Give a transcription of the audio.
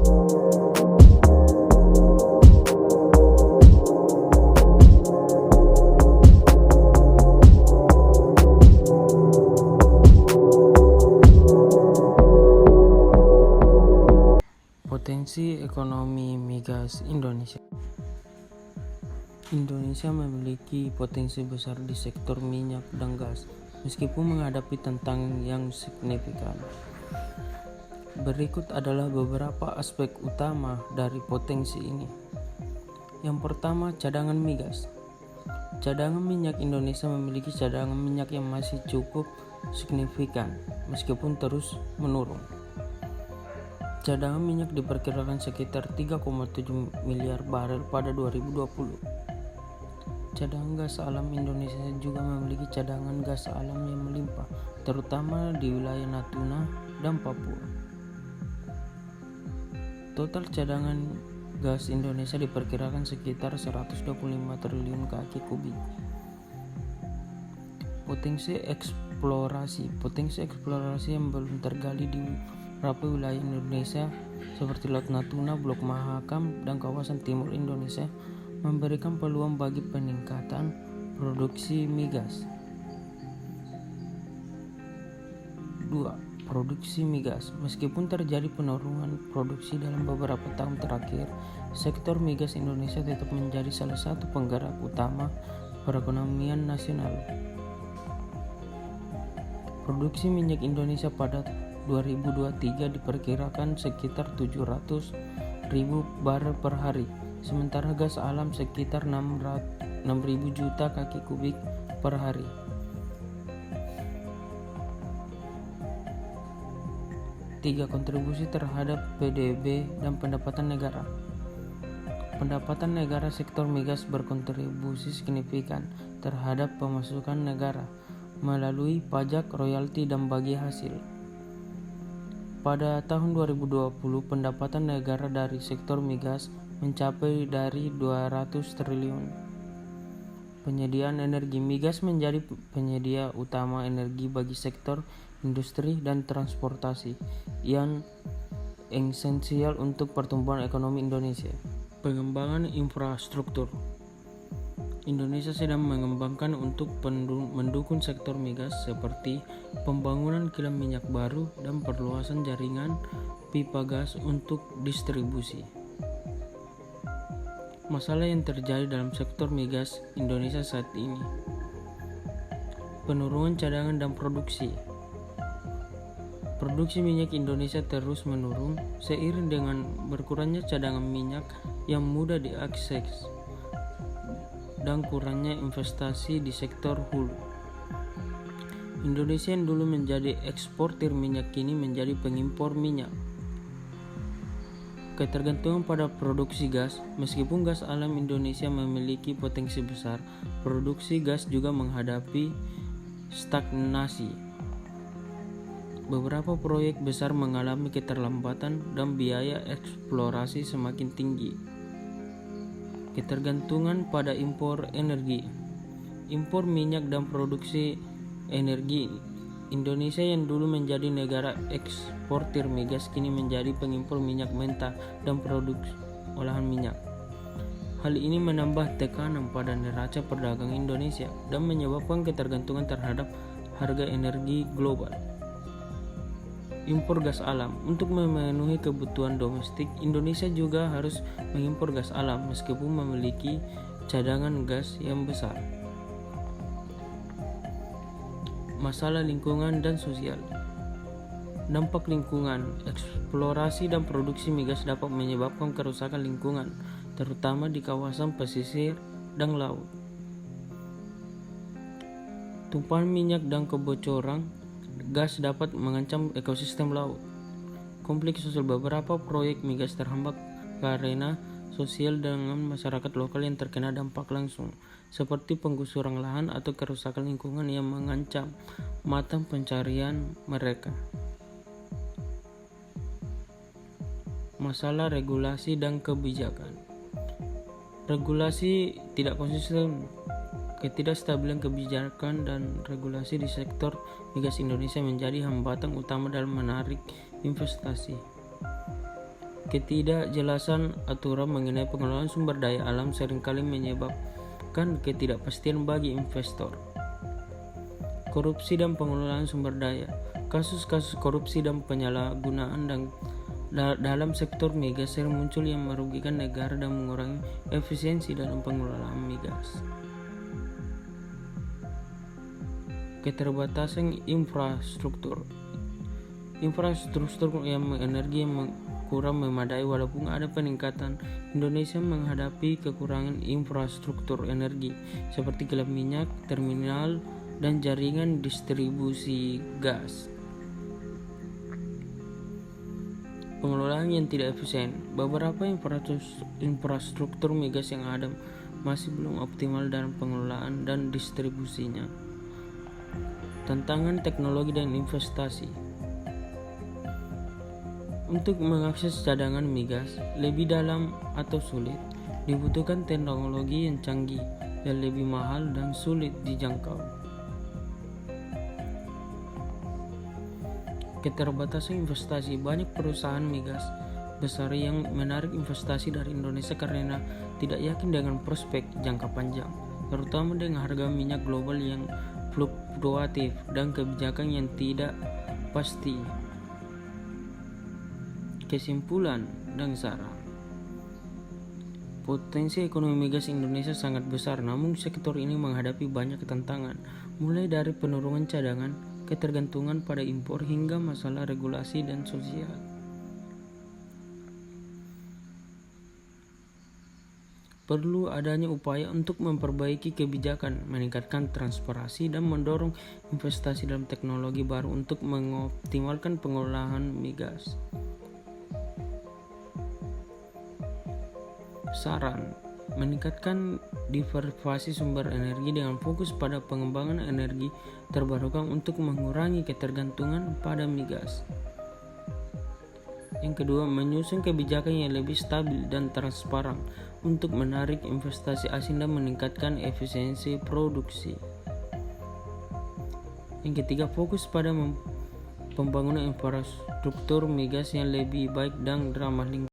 Potensi ekonomi migas Indonesia. Indonesia memiliki potensi besar di sektor minyak dan gas, meskipun menghadapi tantangan yang signifikan. Berikut adalah beberapa aspek utama dari potensi ini. Yang pertama, cadangan migas. Cadangan minyak Indonesia memiliki cadangan minyak yang masih cukup signifikan, meskipun terus menurun. Cadangan minyak diperkirakan sekitar 3,7 miliar barel pada 2020. Cadangan gas alam Indonesia juga memiliki cadangan gas alam yang melimpah, terutama di wilayah Natuna dan Papua. Total cadangan gas Indonesia diperkirakan sekitar 125 triliun kaki kubik. Potensi eksplorasi yang belum tergali di beberapa wilayah Indonesia seperti Laut Natuna, Blok Mahakam, dan kawasan timur Indonesia memberikan peluang bagi peningkatan produksi migas. 2. Produksi migas. Meskipun terjadi penurunan produksi dalam beberapa tahun terakhir, sektor migas Indonesia tetap menjadi salah satu penggerak utama perekonomian nasional. Produksi minyak Indonesia pada 2023 diperkirakan sekitar 700.000 barel per hari, sementara gas alam sekitar 6.000 juta kaki kubik per hari. Tiga, kontribusi terhadap PDB dan pendapatan negara. Pendapatan negara sektor migas berkontribusi signifikan terhadap pemasukan negara melalui pajak, royalti, dan bagi hasil. Pada tahun 2020, pendapatan negara dari sektor migas mencapai dari 200 triliun. Penyediaan energi. Migas menjadi penyedia utama energi bagi sektor industri dan transportasi yang esensial untuk pertumbuhan ekonomi Indonesia. Pengembangan infrastruktur. Indonesia sedang mengembangkan untuk mendukung sektor migas seperti pembangunan kilang minyak baru dan perluasan jaringan pipa gas untuk distribusi. Masalah yang terjadi dalam sektor migas Indonesia saat ini. Penurunan cadangan dan produksi. Produksi minyak Indonesia terus menurun seiring dengan berkurangnya cadangan minyak yang mudah diakses dan kurangnya investasi di sektor hulu. Indonesia yang dulu menjadi eksportir minyak kini menjadi pengimpor minyak. Ketergantungan pada produksi gas. Meskipun gas alam Indonesia memiliki potensi besar, produksi gas juga menghadapi stagnasi. Beberapa proyek besar mengalami keterlambatan dan biaya eksplorasi semakin tinggi. Ketergantungan pada impor energi. Impor minyak dan produksi energi. Indonesia yang dulu menjadi negara eksportir migas kini menjadi pengimpor minyak mentah dan produk olahan minyak. Hal ini menambah tekanan pada neraca perdagangan Indonesia dan menyebabkan ketergantungan terhadap harga energi global. Impor gas alam. Untuk memenuhi kebutuhan domestik, Indonesia juga harus mengimpor gas alam meskipun memiliki cadangan gas yang besar. Masalah lingkungan dan sosial. Dampak lingkungan. Eksplorasi dan produksi migas dapat menyebabkan kerusakan lingkungan, terutama di kawasan pesisir dan laut. Tumpahan minyak dan kebocoran gas dapat mengancam ekosistem laut. Konflik sosial. Beberapa proyek migas terhambat karena sosial dengan masyarakat lokal yang terkena dampak langsung, seperti penggusuran lahan atau kerusakan lingkungan yang mengancam mata pencarian mereka. Masalah regulasi dan kebijakan. Regulasi tidak konsisten. Ketidakstabilan kebijakan dan regulasi di sektor migas Indonesia menjadi hambatan utama dalam menarik investasi. Ketidakjelasan aturan mengenai pengelolaan sumber daya alam seringkali menyebabkan ketidakpastian bagi investor. Korupsi dan pengelolaan sumber daya. Kasus-kasus korupsi dan penyalahgunaan dalam sektor migas sering muncul yang merugikan negara dan mengurangi efisiensi dalam pengelolaan migas. Keterbatasan infrastruktur. Infrastruktur energi yang kurang memadai. Walaupun ada peningkatan, Indonesia menghadapi kekurangan infrastruktur energi seperti kilang minyak, terminal, dan jaringan distribusi gas. Pengelolaan yang tidak efisien. Beberapa infrastruktur migas yang ada masih belum optimal dalam pengelolaan dan distribusinya. Tantangan teknologi dan investasi. Untuk mengakses cadangan migas lebih dalam atau sulit, dibutuhkan teknologi yang canggih, yang lebih mahal dan sulit dijangkau. Keterbatasan investasi. Banyak perusahaan migas besar yang menarik investasi dari Indonesia karena tidak yakin dengan prospek jangka panjang, terutama dengan harga minyak global yang fluktuatif dan kebijakan yang tidak pasti. Kesimpulan dan saran. Potensi ekonomi migas Indonesia sangat besar, namun sektor ini menghadapi banyak tantangan, mulai dari penurunan cadangan, ketergantungan pada impor, hingga masalah regulasi dan sosial. Perlu adanya upaya untuk memperbaiki kebijakan, meningkatkan transparansi, dan mendorong investasi dalam teknologi baru untuk mengoptimalkan pengolahan migas. Saran: meningkatkan diversifikasi sumber energi dengan fokus pada pengembangan energi terbarukan untuk mengurangi ketergantungan pada migas. Yang kedua, menyusun kebijakan yang lebih stabil dan transparan untuk menarik investasi asing dan meningkatkan efisiensi produksi. Yang ketiga, fokus pada pembangunan infrastruktur migas yang lebih baik dan ramah lingkungan.